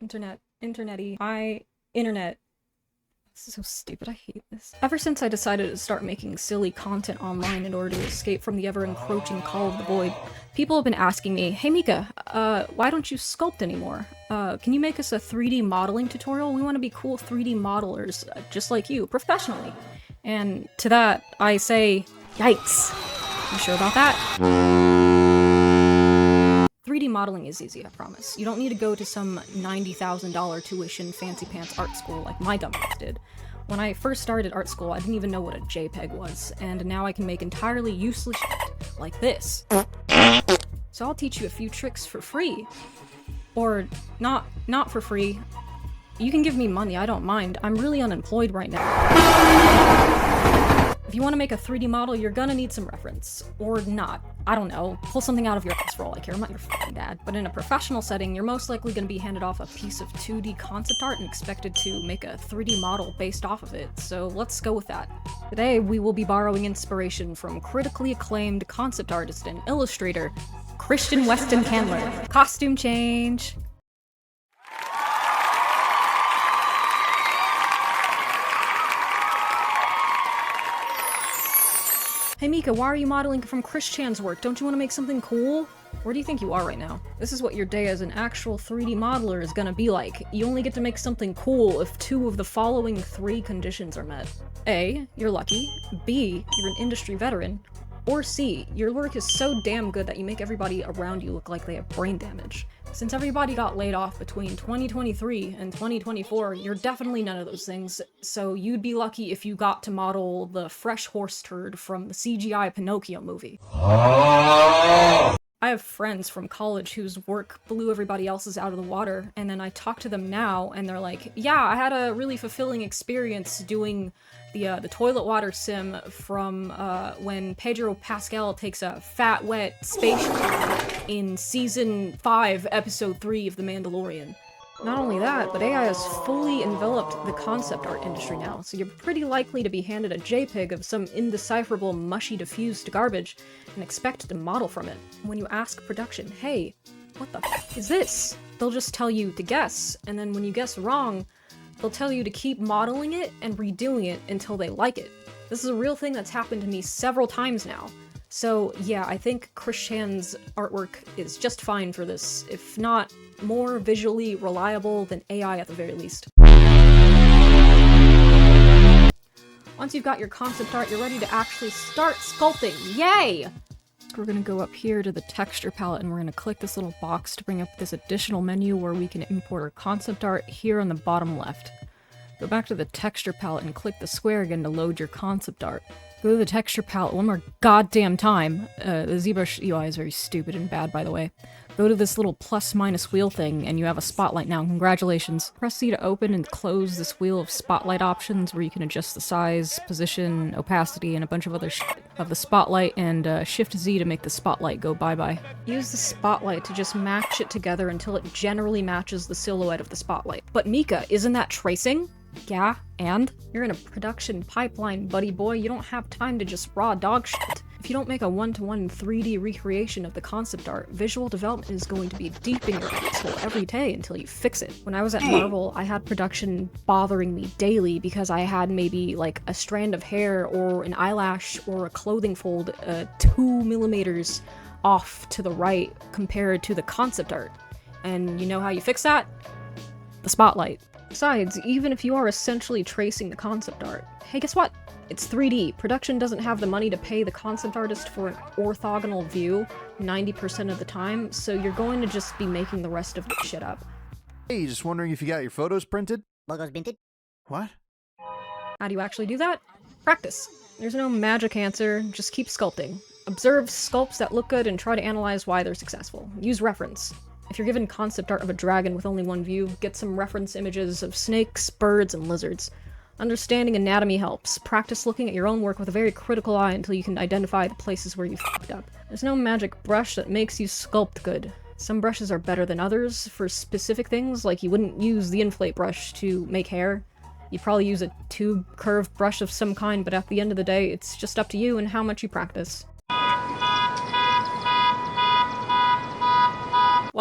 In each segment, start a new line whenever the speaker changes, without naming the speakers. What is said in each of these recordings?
Internet. This is so stupid, I hate this. Ever since I decided to start making silly content online in order to escape from the ever-encroaching call of the void, people have been asking me, "Hey Mika, why don't you sculpt anymore? Can you make us a 3D modeling tutorial? We want to be cool 3D modelers, just like you, professionally." And to that, I say, yikes. You sure about that? 3D modeling is easy, I promise. You don't need to go to some $90,000 tuition fancy pants art school like my dumbass did. When I first started art school, I didn't even know what a JPEG was, and now I can make entirely useless shit like this. So I'll teach you a few tricks for free. Or not for free. You can give me money, I don't mind. I'm really unemployed right now. If you want to make a 3D model, you're gonna need some reference. Or not. I don't know. Pull something out of your ass for all I care. I'm not your fucking dad. But in a professional setting, you're most likely gonna be handed off a piece of 2D concept art and expected to make a 3D model based off of it. So let's go with that. Today, we will be borrowing inspiration from critically acclaimed concept artist and illustrator, Christian Weston Candler. Costume change! Hey Mika, why are you modeling from Christian's work? Don't you want to make something cool? Where do you think you are right now? This is what your day as an actual 3D modeler is gonna be like. You only get to make something cool if 2 of the following 3 conditions are met. A, you're lucky. B, you're an industry veteran. Or C, your work is so damn good that you make everybody around you look like they have brain damage. Since everybody got laid off between 2023 and 2024, you're definitely none of those things, so you'd be lucky if you got to model the fresh horse turd from the CGI Pinocchio movie. I have friends from college whose work blew everybody else's out of the water, and then I talk to them now, and they're like, yeah, I had a really fulfilling experience doing the toilet water sim from when Pedro Pascal takes a fat, wet spaceship in Season 5, Episode 3 of The Mandalorian. Not only that, but AI has fully enveloped the concept art industry now, so you're pretty likely to be handed a JPEG of some indecipherable, mushy, diffused garbage and expected to model from it. When you ask production, hey, what the f is this? They'll just tell you to guess, and then when you guess wrong, they'll tell you to keep modeling it and redoing it until they like it. This is a real thing that's happened to me several times now. So yeah, I think Christian's artwork is just fine for this, if not more visually reliable than AI at the very least. Once you've got your concept art, you're ready to actually start sculpting. Yay! We're gonna go up here to the texture palette and we're gonna click this little box to bring up this additional menu where we can import our concept art here on the bottom left. Go back to the texture palette and click the square again to load your concept art. Go to the texture palette one more goddamn time. The ZBrush UI is very stupid and bad, by the way. Go to this little plus-minus wheel thing, and you have a spotlight now. Congratulations. Press C to open and close this wheel of spotlight options where you can adjust the size, position, opacity, and a bunch of other shit of the spotlight, and Shift Z to make the spotlight go bye-bye. Use the spotlight to just match it together until it generally matches the silhouette of the spotlight. But Mika, isn't that tracing? Yeah, and? You're in a production pipeline, buddy boy. You don't have time to just raw dog shit. If you don't make a 1-to-1 3D recreation of the concept art, visual development is going to be deep in your asshole every day until you fix it. When I was at Marvel, I had production bothering me daily because I had maybe like a strand of hair or an eyelash or a clothing fold 2 millimeters off to the right compared to the concept art. And you know how you fix that? The spotlight. Besides, even if you are essentially tracing the concept art, hey, guess what? It's 3D. Production doesn't have the money to pay the concept artist for an orthogonal view 90% of the time, so you're going to just be making the rest of the shit up.
Hey, just wondering if you got your photos printed?
Logos minted?
What?
How do you actually do that? Practice. There's no magic answer, just keep sculpting. Observe sculpts that look good and try to analyze why they're successful. Use reference. If you're given concept art of a dragon with only one view, get some reference images of snakes, birds, and lizards. Understanding anatomy helps. Practice looking at your own work with a very critical eye until you can identify the places where you fucked up. There's no magic brush that makes you sculpt good. Some brushes are better than others for specific things, like you wouldn't use the inflate brush to make hair. You'd probably use a tube curved brush of some kind, but at the end of the day, it's just up to you and how much you practice.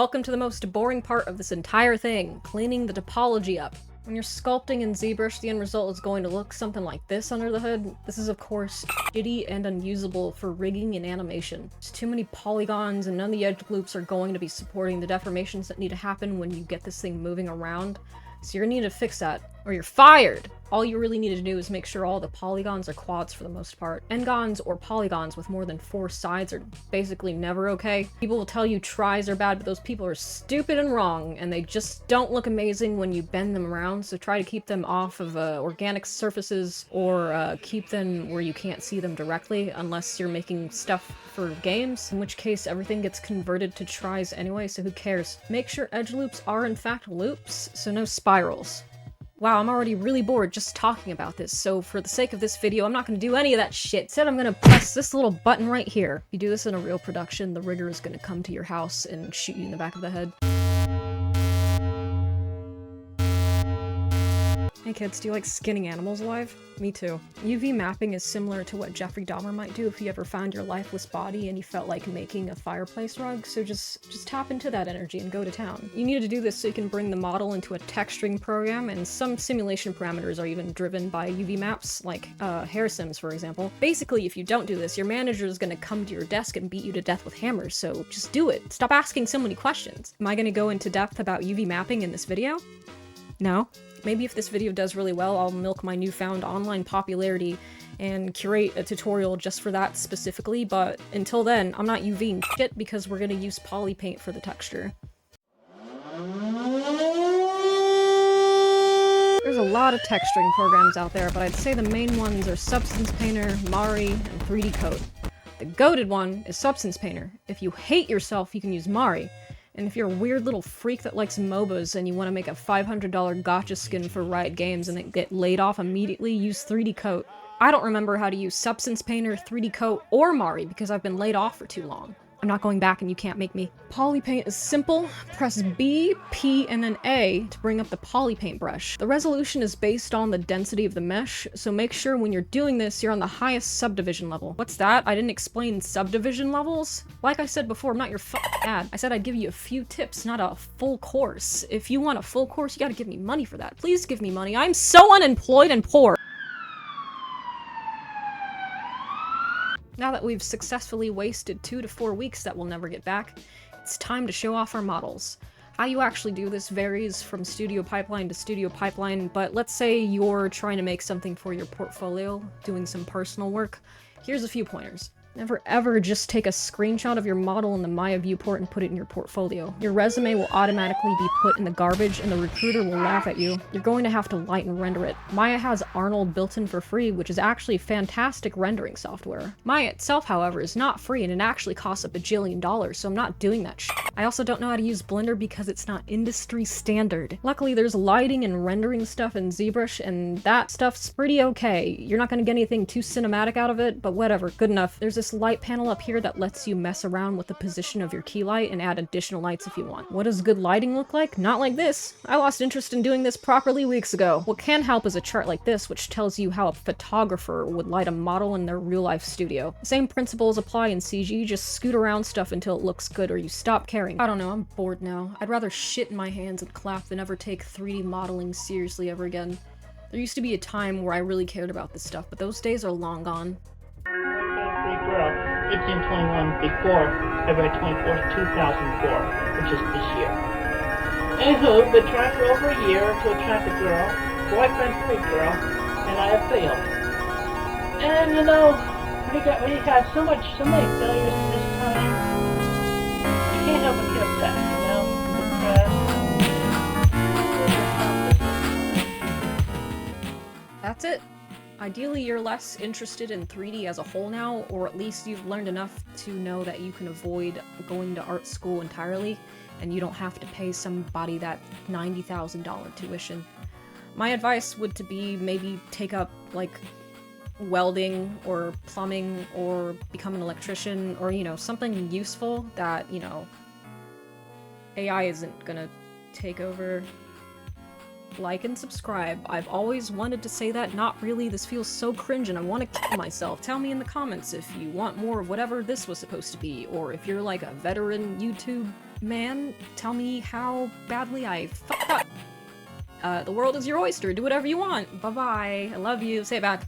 Welcome to the most boring part of this entire thing, cleaning the topology up. When you're sculpting in ZBrush, the end result is going to look something like this under the hood. This is of course shitty and unusable for rigging and animation. There's too many polygons and none of the edge loops are going to be supporting the deformations that need to happen when you get this thing moving around. So you're gonna need to fix that, or you're fired! All you really need to do is make sure all the polygons are quads for the most part. N-gons or polygons with more than 4 sides are basically never okay. People will tell you tries are bad, but those people are stupid and wrong, and they just don't look amazing when you bend them around, so try to keep them off of organic surfaces, or keep them where you can't see them directly, unless you're making stuff for games, in which case everything gets converted to tries anyway, so who cares. Make sure edge loops are in fact loops, so no spirals. Wow, I'm already really bored just talking about this, so for the sake of this video, I'm not gonna do any of that shit. Instead, I'm gonna press this little button right here. If you do this in a real production, the rigger is gonna come to your house and shoot you in the back of the head. Hey kids, do you like skinning animals alive? Me too. UV mapping is similar to what Jeffrey Dahmer might do if you ever found your lifeless body and you felt like making a fireplace rug, so just tap into that energy and go to town. You needed to do this so you can bring the model into a texturing program, and some simulation parameters are even driven by UV maps, like hair sims for example. Basically, if you don't do this, your manager is gonna come to your desk and beat you to death with hammers, so just do it. Stop asking so many questions. Am I gonna go into depth about UV mapping in this video? No? Maybe if this video does really well, I'll milk my newfound online popularity and curate a tutorial just for that specifically, but until then, I'm not UVing shit because we're gonna use poly paint for the texture. There's a lot of texturing programs out there, but I'd say the main ones are Substance Painter, Mari, and 3D Coat. The goated one is Substance Painter. If you hate yourself, you can use Mari. And if you're a weird little freak that likes MOBAs and you want to make a $500 gacha skin for Riot Games and then get laid off immediately, use 3D Coat. I don't remember how to use Substance Painter, 3D Coat, or Mari because I've been laid off for too long. I'm not going back and you can't make me. Poly paint is simple. Press B, P, and then A to bring up the poly paint brush. The resolution is based on the density of the mesh, so make sure when you're doing this, you're on the highest subdivision level. What's that? I didn't explain subdivision levels? Like I said before, I'm not your fucking ad. I said I'd give you a few tips, not a full course. If you want a full course, you gotta give me money for that. Please give me money. I'm so unemployed and poor. Now that we've successfully wasted 2 to 4 weeks that we'll never get back, it's time to show off our models. How you actually do this varies from studio pipeline to studio pipeline, but let's say you're trying to make something for your portfolio, doing some personal work. Here's a few pointers. Never ever just take a screenshot of your model in the Maya viewport and put it in your portfolio. Your resume will automatically be put in the garbage and the recruiter will laugh at you. You're going to have to light and render it. Maya has Arnold built in for free, which is actually fantastic rendering software. Maya itself, however, is not free and it actually costs $1 bajillion, so I'm not doing that shit. I also don't know how to use Blender because it's not industry standard. Luckily, there's lighting and rendering stuff in ZBrush, and that stuff's pretty okay. You're not gonna get anything too cinematic out of it, but whatever, good enough. There's this light panel up here that lets you mess around with the position of your key light and add additional lights if you want. What does good lighting look like? Not like this. I lost interest in doing this properly weeks ago. What can help is a chart like this, which tells you how a photographer would light a model in their real-life studio. The same principles apply in CG, just scoot around stuff until it looks good or you stop caring. I don't know, I'm bored now. I'd rather shit in my hands and clap than ever take 3D modeling seriously ever again. There used to be a time where I really cared about this stuff, but those days are long gone.
Girl, 1821 before February 24th, 2004, which is this year. Anywho, been trying for over a year to attract a girl, boyfriend-free girl, and I have failed. And you know, we had so many failures this time. I can't help but get upset, you know?
That's it. Ideally, you're less interested in 3D as a whole now, or at least you've learned enough to know that you can avoid going to art school entirely, and you don't have to pay somebody that $90,000 tuition. My advice would to be maybe take up, like, welding, or plumbing, or become an electrician, or, you know, something useful that, you know, AI isn't gonna take over. Like and subscribe. I've always wanted to say that, not really. This feels so cringe and I want to kill myself. Tell me in the comments if you want more of whatever this was supposed to be, or if you're like a veteran YouTube man tell me how badly I fucked up. The world is your oyster. Do whatever you want. Bye-bye. I love you. Say it back.